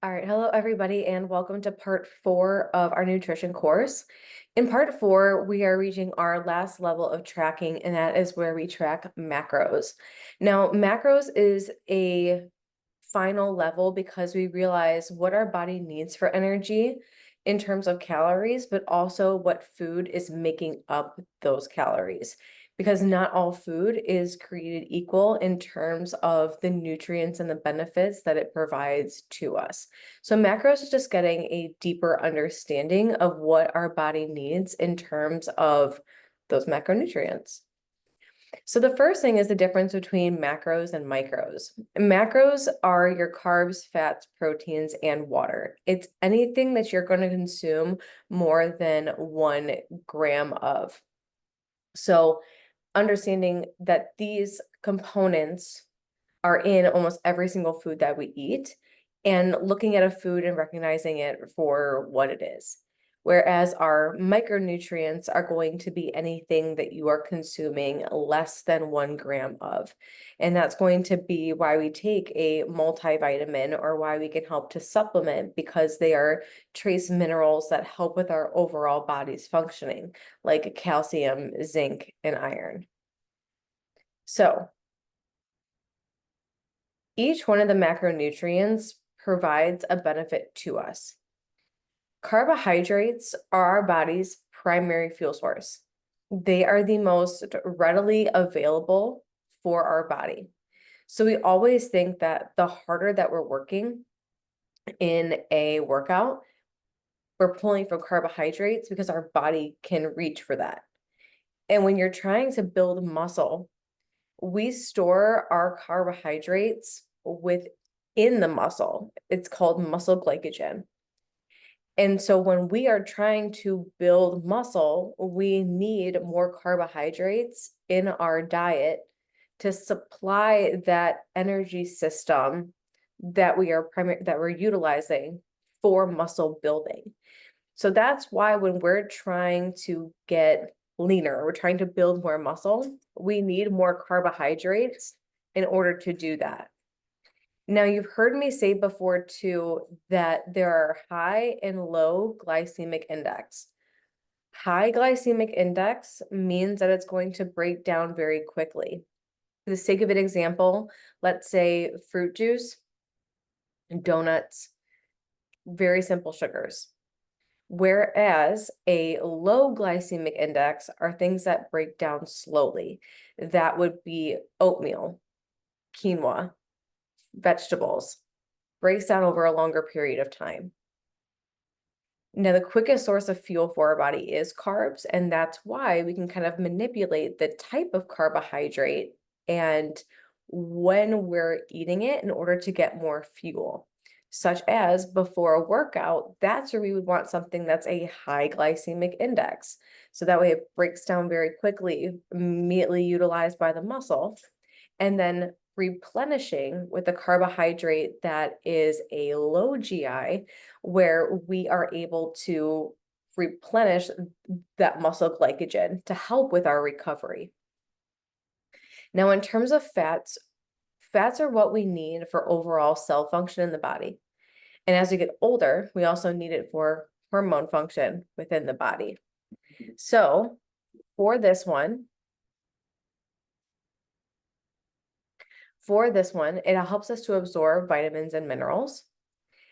All right, hello everybody, and welcome to part 4 of our nutrition course. In part 4, we are reaching our last level of tracking, and that is where we track macros. Now, macros is a final level because we realize what our body needs for energy in terms of calories, but also what food is making up those calories. Because not all food is created equal in terms of the nutrients and the benefits that it provides to us. So, macros is just getting a deeper understanding of what our body needs in terms of those macronutrients. So the first thing is the difference between macros and micros. Macros are your carbs, fats, proteins, and water. It's anything that you're going to consume more than 1 gram of. So understanding that these components are in almost every single food that we eat and looking at a food and recognizing it for what it is. Whereas our micronutrients are going to be anything that you are consuming less than 1 gram of. And that's going to be why we take a multivitamin or why we can help to supplement, because they are trace minerals that help with our overall body's functioning, like calcium, zinc, and iron. So each one of the macronutrients provides a benefit to us. Carbohydrates are our body's primary fuel source. They are the most readily available for our body. So we always think that the harder that we're working in a workout, we're pulling from carbohydrates because our body can reach for that. And when you're trying to build muscle, we store our carbohydrates within the muscle. It's called muscle glycogen. And so when we are trying to build muscle, we need more carbohydrates in our diet to supply that energy system that we're utilizing for muscle building. So that's why when we're trying to get leaner, we're trying to build more muscle, we need more carbohydrates in order to do that. Now, you've heard me say before too that there are high and low glycemic index. High glycemic index means that it's going to break down very quickly. For the sake of an example, let's say fruit juice, donuts, very simple sugars. Whereas a low glycemic index are things that break down slowly. That would be oatmeal, quinoa, vegetables, breaks down over a longer period of time. Now, the quickest source of fuel for our body is carbs, and that's why we can kind of manipulate the type of carbohydrate and when we're eating it in order to get more fuel, such as before a workout, that's where we would want something that's a high glycemic index. So that way it breaks down very quickly, immediately utilized by the muscle, and then replenishing with a carbohydrate that is a low GI, where we are able to replenish that muscle glycogen to help with our recovery. Now, in terms of fats, fats are what we need for overall cell function in the body. And as we get older, we also need it for hormone function within the body. So for this one, it helps us to absorb vitamins and minerals.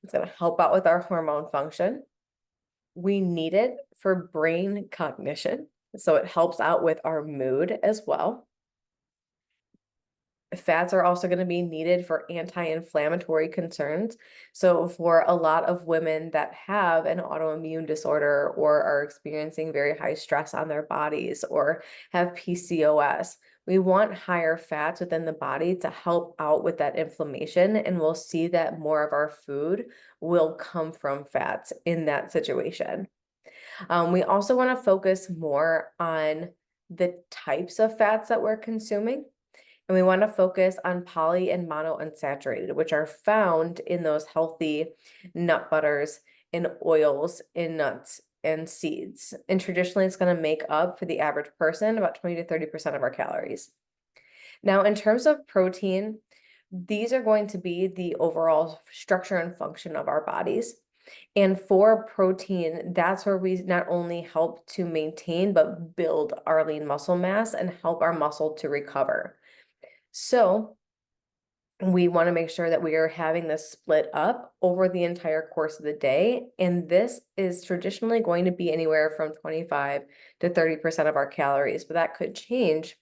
It's going to help out with our hormone function. We need it for brain cognition, so it helps out with our mood as well. Fats are also going to be needed for anti-inflammatory concerns. So for a lot of women that have an autoimmune disorder or are experiencing very high stress on their bodies or have PCOS, we want higher fats within the body to help out with that inflammation. And we'll see that more of our food will come from fats in that situation. We also want to focus more on the types of fats that we're consuming. And we want to focus on poly and monounsaturated, which are found in those healthy nut butters and oils in nuts and seeds. And traditionally, it's going to make up for the average person about 20 to 30% of our calories. Now, in terms of protein, These are going to be the overall structure and function of our bodies. And for protein, that's where we not only help to maintain, but build our lean muscle mass and help our muscle to recover. So we want to make sure that we are having this split up over the entire course of the day. And this is traditionally going to be anywhere from 25 to 30% of our calories, but that could change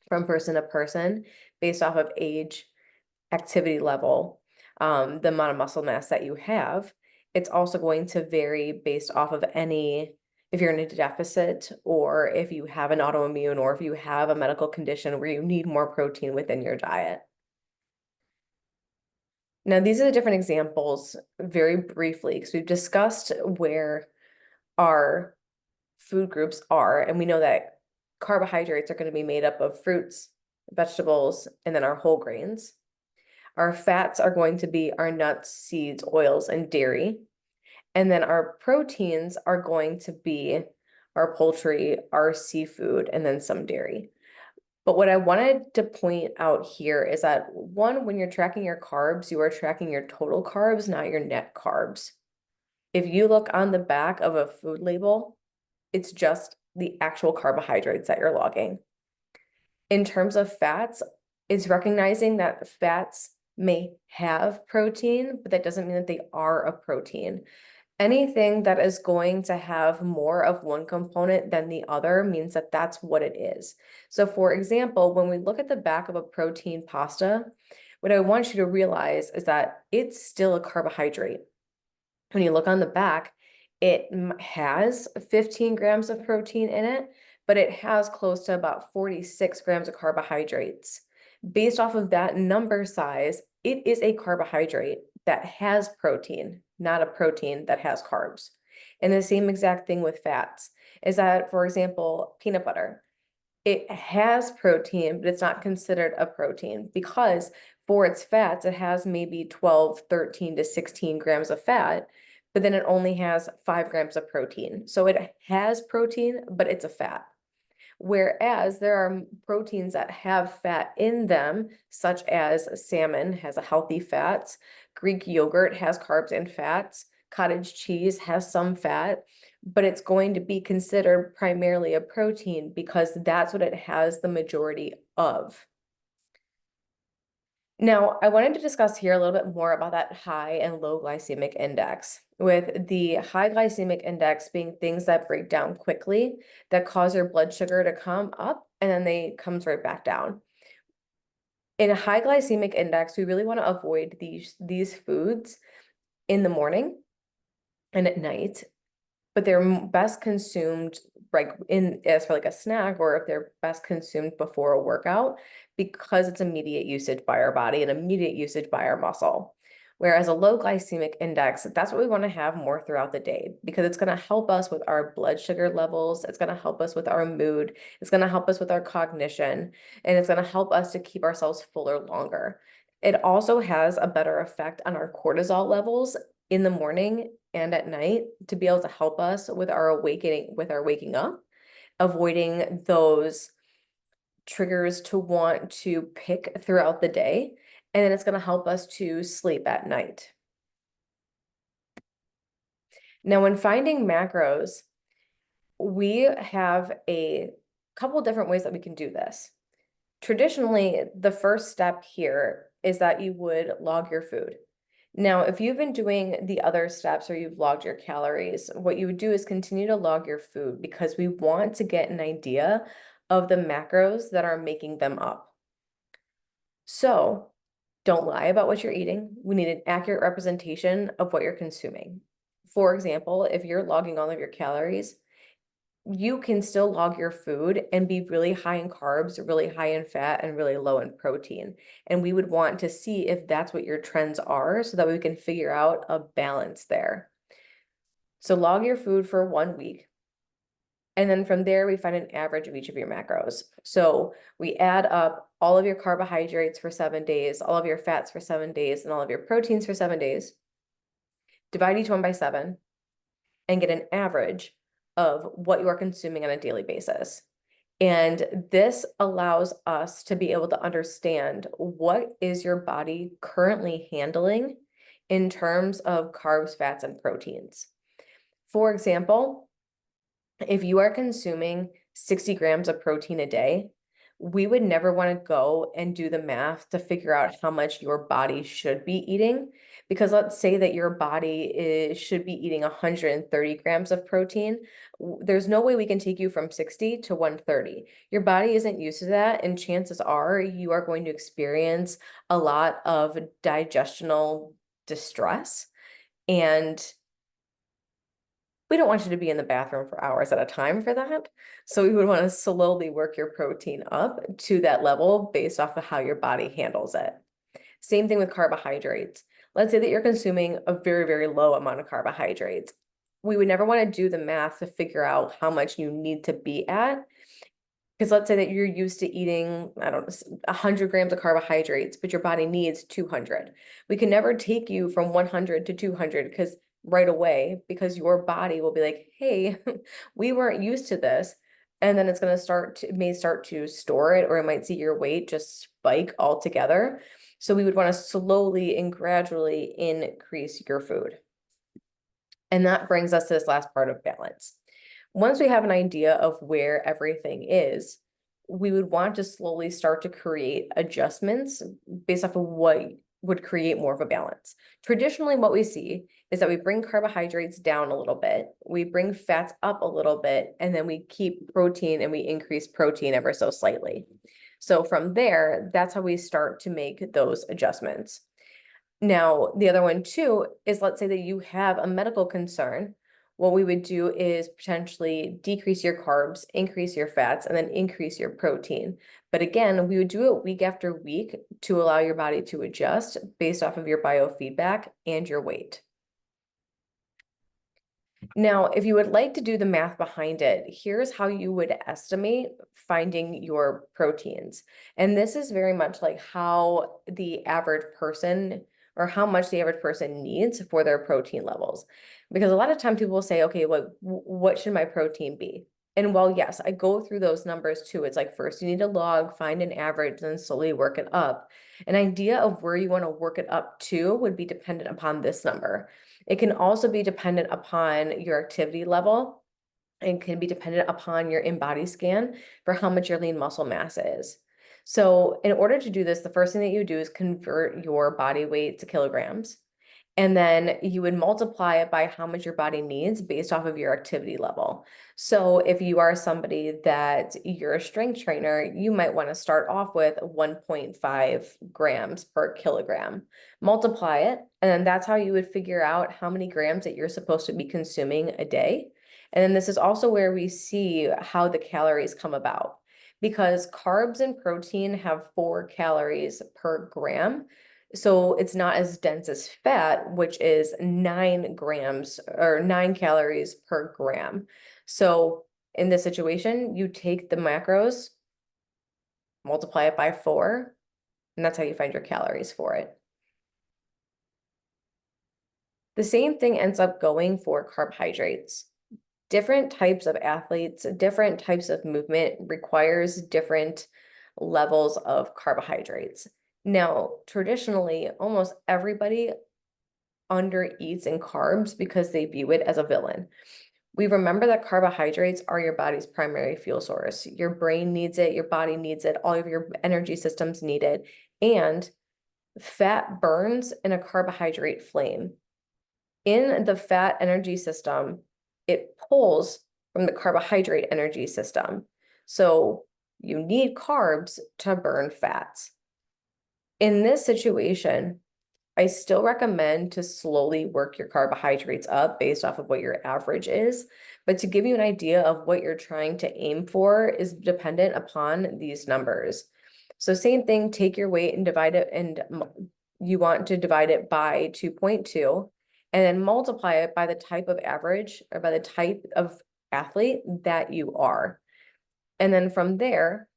from person to person based off of age, activity level, the amount of muscle mass that you have. It's also going to vary based off of if you're in a deficit, or if you have an autoimmune, or if you have a medical condition where you need more protein within your diet. Now, these are the different examples very briefly, because we've discussed where our food groups are, and we know that carbohydrates are going to be made up of fruits, vegetables, and then our whole grains. Our fats are going to be our nuts, seeds, oils, and dairy. And then our proteins are going to be our poultry, our seafood, and then some dairy. But what I wanted to point out here is that one, when you're tracking your carbs, you are tracking your total carbs, not your net carbs. If you look on the back of a food label, it's just the actual carbohydrates that you're logging. In terms of fats, it's recognizing that fats may have protein, but that doesn't mean that they are a protein. Anything that is going to have more of one component than the other means that that's what it is. So for example, when we look at the back of a protein pasta, what I want you to realize is that it's still a carbohydrate. When you look on the back, it has 15 grams of protein in it, but it has close to about 46 grams of carbohydrates. Based off of that number size, it is a carbohydrate that has protein, not a protein that has carbs. And the same exact thing with fats is that, for example, peanut butter, it has protein, but it's not considered a protein because for its fats, it has maybe 12, 13 to 16 grams of fat, but then it only has 5 grams of protein. So it has protein, but it's a fat. Whereas there are proteins that have fat in them, such as salmon has a healthy fats, Greek yogurt has carbs and fats, cottage cheese has some fat, but it's going to be considered primarily a protein because that's what it has the majority of. Now, I wanted to discuss here a little bit more about that high and low glycemic index, with the high glycemic index being things that break down quickly, that cause your blood sugar to come up, and then they comes right back down. In a high glycemic index, we really want to avoid these foods in the morning and at night, but they're best consumed like as for like a snack, or if they're best consumed before a workout, because it's immediate usage by our body and immediate usage by our muscle. Whereas a low glycemic index, that's what we want to have more throughout the day, because it's going to help us with our blood sugar levels. It's going to help us with our mood. It's going to help us with our cognition, and it's going to help us to keep ourselves fuller longer. It also has a better effect on our cortisol levels in the morning and at night to be able to help us with our waking up, avoiding those triggers to want to pick throughout the day. And then it's going to help us to sleep at night. Now, when finding macros, we have a couple different ways that we can do this. Traditionally, the first step here is that you would log your food. Now, if you've been doing the other steps or you've logged your calories, what you would do is continue to log your food, because we want to get an idea of the macros that are making them up. So don't lie about what you're eating. We need an accurate representation of what you're consuming. For example, if you're logging all of your calories, you can still log your food and be really high in carbs, really high in fat, and really low in protein. And we would want to see if that's what your trends are, so that we can figure out a balance there. So log your food for 1 week. And then from there, we find an average of each of your macros. So we add up all of your carbohydrates for 7 days, all of your fats for 7 days, and all of your proteins for 7 days. Divide each one by 7 and get an average of what you are consuming on a daily basis. And this allows us to be able to understand what is your body currently handling in terms of carbs, fats, and proteins. For example, if you are consuming 60 grams of protein a day, we would never want to go and do the math to figure out how much your body should be eating. Because let's say that your body should be eating 130 grams of protein. There's no way we can take you from 60 to 130. Your body isn't used to that, and chances are you are going to experience a lot of digestional distress. And we don't want you to be in the bathroom for hours at a time for that. So we would want to slowly work your protein up to that level based off of how your body handles it. Same thing with carbohydrates. Let's say that you're consuming a very, very low amount of carbohydrates. We would never want to do the math to figure out how much you need to be at. Because let's say that you're used to eating, I don't know, 100 grams of carbohydrates, but your body needs 200. We can never take you from 100 to 200 because right away, because your body will be like, hey, we weren't used to this. And then it's going to it may start to store it, or it might see your weight just spike altogether. So we would want to slowly and gradually increase your food. And that brings us to this last part of balance. Once we have an idea of where everything is, we would want to slowly start to create adjustments based off of what would create more of a balance. Traditionally, what we see is that we bring carbohydrates down a little bit, we bring fats up a little bit, and then we keep protein and we increase protein ever so slightly. So from there, that's how we start to make those adjustments. Now, the other one too is, let's say that you have a medical concern. What we would do is potentially decrease your carbs, increase your fats, and then increase your protein. But again, we would do it week after week to allow your body to adjust based off of your biofeedback and your weight. Now, if you would like to do the math behind it, here's how you would estimate finding your proteins. And this is very much like how the average person, or how much the average person needs for their protein levels. Because a lot of times people will say, okay, what should my protein be? And while yes, I go through those numbers too. It's like first you need a log, find an average, then slowly work it up. An idea of where you want to work it up to would be dependent upon this number. It can also be dependent upon your activity level and can be dependent upon your in-body scan for how much your lean muscle mass is. So in order to do this, the first thing that you do is convert your body weight to kilograms. And then you would multiply it by how much your body needs based off of your activity level. So if you are somebody that you're a strength trainer, you might want to start off with 1.5 grams per kilogram. Multiply it, and then that's how you would figure out how many grams that you're supposed to be consuming a day. And then this is also where we see how the calories come about, because carbs and protein have 4 calories per gram. So it's not as dense as fat, which is 9 grams or 9 calories per gram. So in this situation, you take the macros, multiply it by 4, and that's how you find your calories for it. The same thing ends up going for carbohydrates. Different types of athletes, different types of movement requires different levels of carbohydrates. Now, traditionally, almost everybody undereats in carbs because they view it as a villain. We remember that carbohydrates are your body's primary fuel source. Your brain needs it, your body needs it, all of your energy systems need it, and fat burns in a carbohydrate flame. In the fat energy system, it pulls from the carbohydrate energy system. So you need carbs to burn fats. In this situation, I still recommend to slowly work your carbohydrates up based off of what your average is. But to give you an idea of what you're trying to aim for is dependent upon these numbers. So same thing, take your weight and divide it, and you want to divide it by 2.2, and then multiply it by the type of average, or by the type of athlete that you are. And then from there,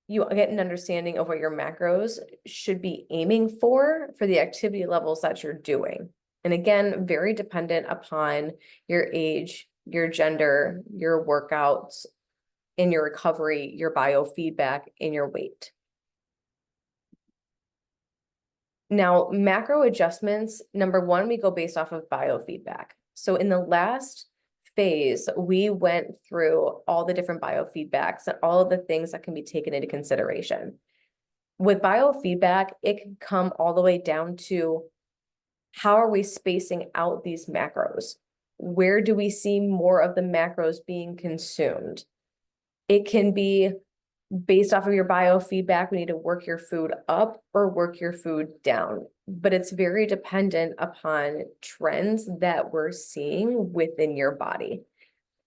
you get an understanding of what your macros should be aiming for the activity levels that you're doing. And again, very dependent upon your age, your gender, your workouts, in your recovery, your biofeedback, and your weight. Now, macro adjustments, number one, we go based off of biofeedback. So in the last phase, we went through all the different biofeedbacks and all of the things that can be taken into consideration. With biofeedback, it can come all the way down to how are we spacing out these macros? Where do we see more of the macros being consumed? It can be based off of your biofeedback, we need to work your food up or work your food down. But it's very dependent upon trends that we're seeing within your body.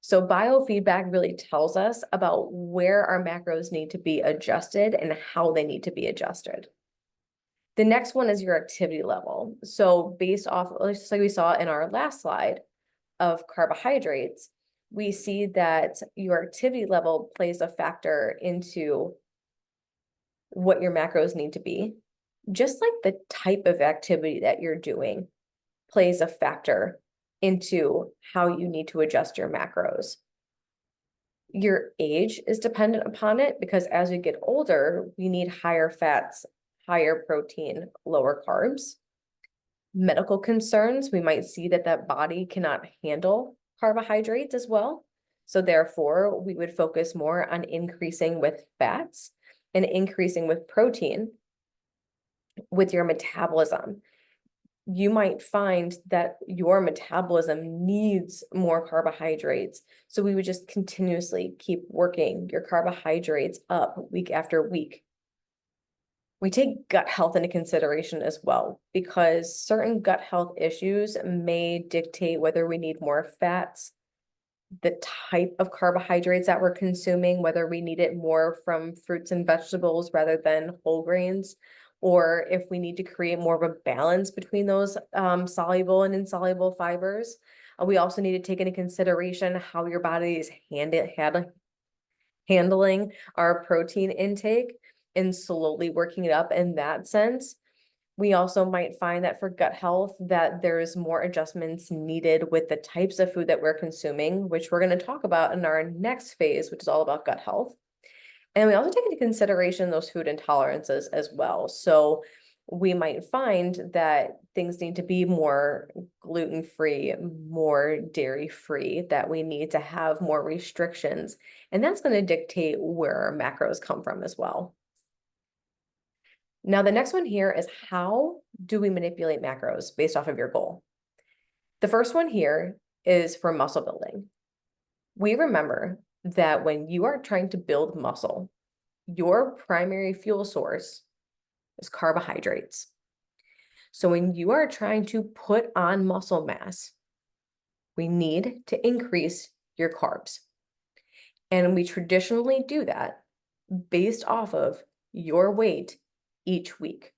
So biofeedback really tells us about where our macros need to be adjusted and how they need to be adjusted. The next one is your activity level. So based off, just like we saw in our last slide of carbohydrates, we see that your activity level plays a factor into what your macros need to be. Just like the type of activity that you're doing plays a factor into how you need to adjust your macros. Your age is dependent upon it because as we get older, we need higher fats, higher protein, lower carbs. Medical concerns, we might see that that body cannot handle carbohydrates as well. So therefore, we would focus more on increasing with fats and increasing with protein with your metabolism. You might find that your metabolism needs more carbohydrates. So we would just continuously keep working your carbohydrates up week after week. We take gut health into consideration as well, because certain gut health issues may dictate whether we need more fats, the type of carbohydrates that we're consuming, whether we need it more from fruits and vegetables rather than whole grains, or if we need to create more of a balance between those soluble and insoluble fibers. We also need to take into consideration how your body is handling our protein intake and slowly working it up in that sense. We also might find that for gut health, that there's more adjustments needed with the types of food that we're consuming, which we're going to talk about in our next phase, which is all about gut health. And we also take into consideration those food intolerances as well. So we might find that things need to be more gluten-free, more dairy-free, that we need to have more restrictions. And that's going to dictate where our macros come from as well. Now, the next one here is how do we manipulate macros based off of your goal? The first one here is for muscle building. We remember that when you are trying to build muscle, your primary fuel source is carbohydrates. So when you are trying to put on muscle mass, we need to increase your carbs. And we traditionally do that based off of your weight each week.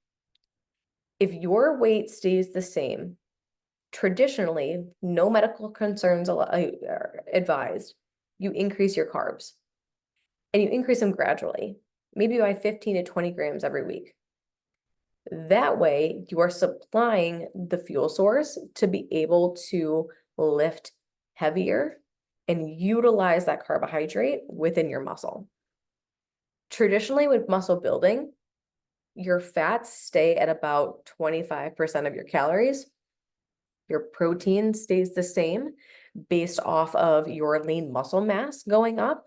If your weight stays the same, traditionally, no medical concerns are advised, you increase your carbs. And you increase them gradually, maybe by 15 to 20 grams every week. That way, you are supplying the fuel source to be able to lift heavier and utilize that carbohydrate within your muscle. Traditionally, with muscle building, your fats stay at about 25% of your calories. Your protein stays the same based off of your lean muscle mass going up.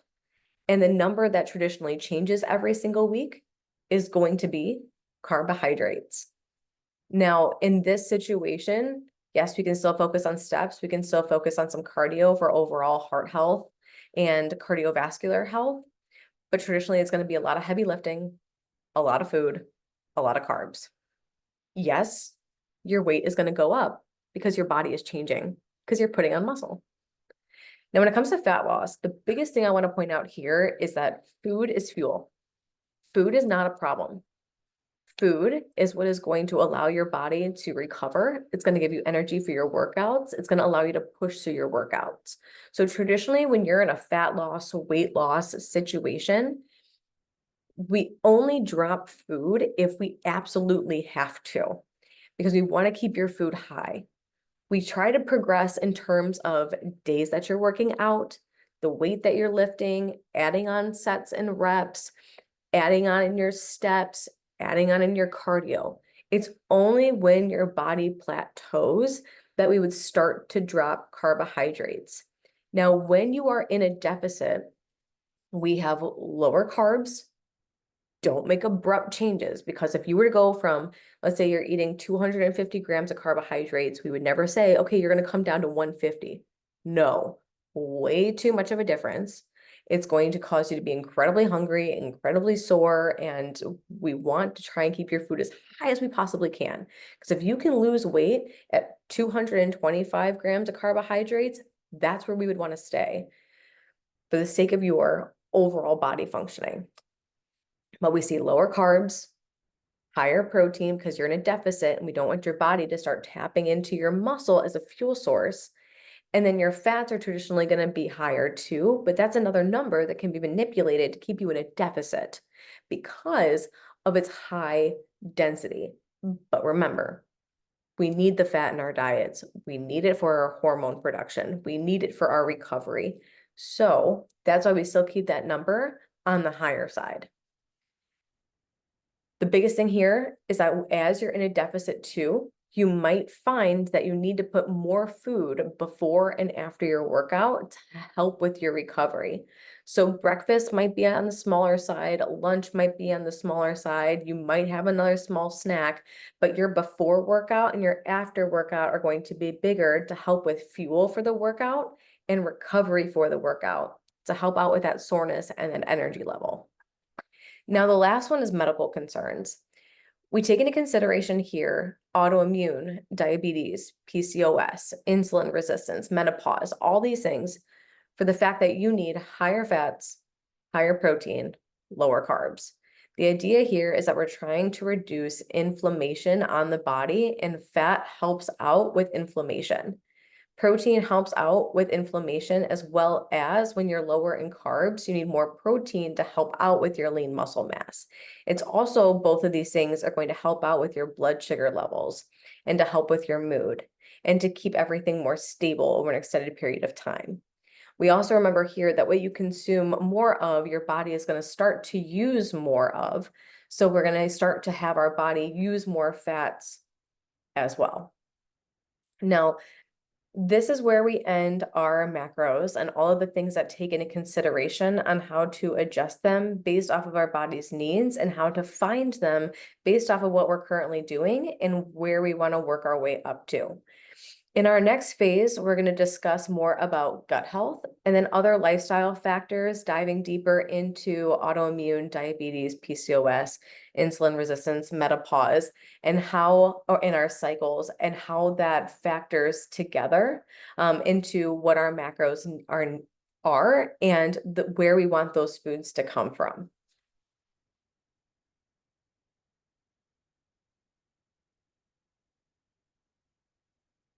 And the number that traditionally changes every single week is going to be carbohydrates. Now, in this situation, yes, we can still focus on steps. We can still focus on some cardio for overall heart health and cardiovascular health. But traditionally, it's going to be a lot of heavy lifting, a lot of food, a lot of carbs. Yes, your weight is going to go up because your body is changing, because you're putting on muscle. Now, when it comes to fat loss, the biggest thing I want to point out here is that food is fuel. Food is not a problem. Food is what is going to allow your body to recover. It's going to give you energy for your workouts. It's going to allow you to push through your workouts. So traditionally, when you're in a fat loss, weight loss situation, we only drop food if we absolutely have to, because we want to keep your food high. We try to progress in terms of days that you're working out, the weight that you're lifting, adding on sets and reps, adding on in your steps, adding on in your cardio. It's only when your body plateaus that we would start to drop carbohydrates. Now, when you are in a deficit, we have lower carbs. Don't make abrupt changes, because if you were to go from, let's say you're eating 250 grams of carbohydrates, we would never say, okay, you're going to come down to 150. No, way too much of a difference. It's going to cause you to be incredibly hungry, incredibly sore, and we want to try and keep your food as high as we possibly can. Because if you can lose weight at 225 grams of carbohydrates, that's where we would want to stay for the sake of your overall body functioning. But we see lower carbs, higher protein, because you're in a deficit and we don't want your body to start tapping into your muscle as a fuel source. And then your fats are traditionally going to be higher too, but that's another number that can be manipulated to keep you in a deficit because of its high density. But remember, we need the fat in our diets. We need it for our hormone production. We need it for our recovery. So that's why we still keep that number on the higher side. The biggest thing here is that as you're in a deficit too, you might find that you need to put more food before and after your workout to help with your recovery. So breakfast might be on the smaller side, lunch might be on the smaller side, you might have another small snack, but your before workout and your after workout are going to be bigger to help with fuel for the workout and recovery for the workout to help out with that soreness and that energy level. Now, the last one is medical concerns. We take into consideration here autoimmune, diabetes, PCOS, insulin resistance, menopause, all these things for the fact that you need higher fats, higher protein, lower carbs. The idea here is that we're trying to reduce inflammation on the body, and fat helps out with inflammation. Protein helps out with inflammation, as well as when you're lower in carbs, you need more protein to help out with your lean muscle mass. It's also, both of these things are going to help out with your blood sugar levels and to help with your mood and to keep everything more stable over an extended period of time. We also remember here that what you consume more of, your body is going to start to use more of. So we're going to start to have our body use more fats as well. Now, this is where we end our macros and all of the things that take into consideration on how to adjust them based off of our body's needs and how to find them based off of what we're currently doing and where we want to work our way up to. In our next phase, we're going to discuss more about gut health and then other lifestyle factors, diving deeper into autoimmune, diabetes, PCOS, insulin resistance, menopause, and how, or in our cycles, and how that factors together into what our macros are and where we want those foods to come from.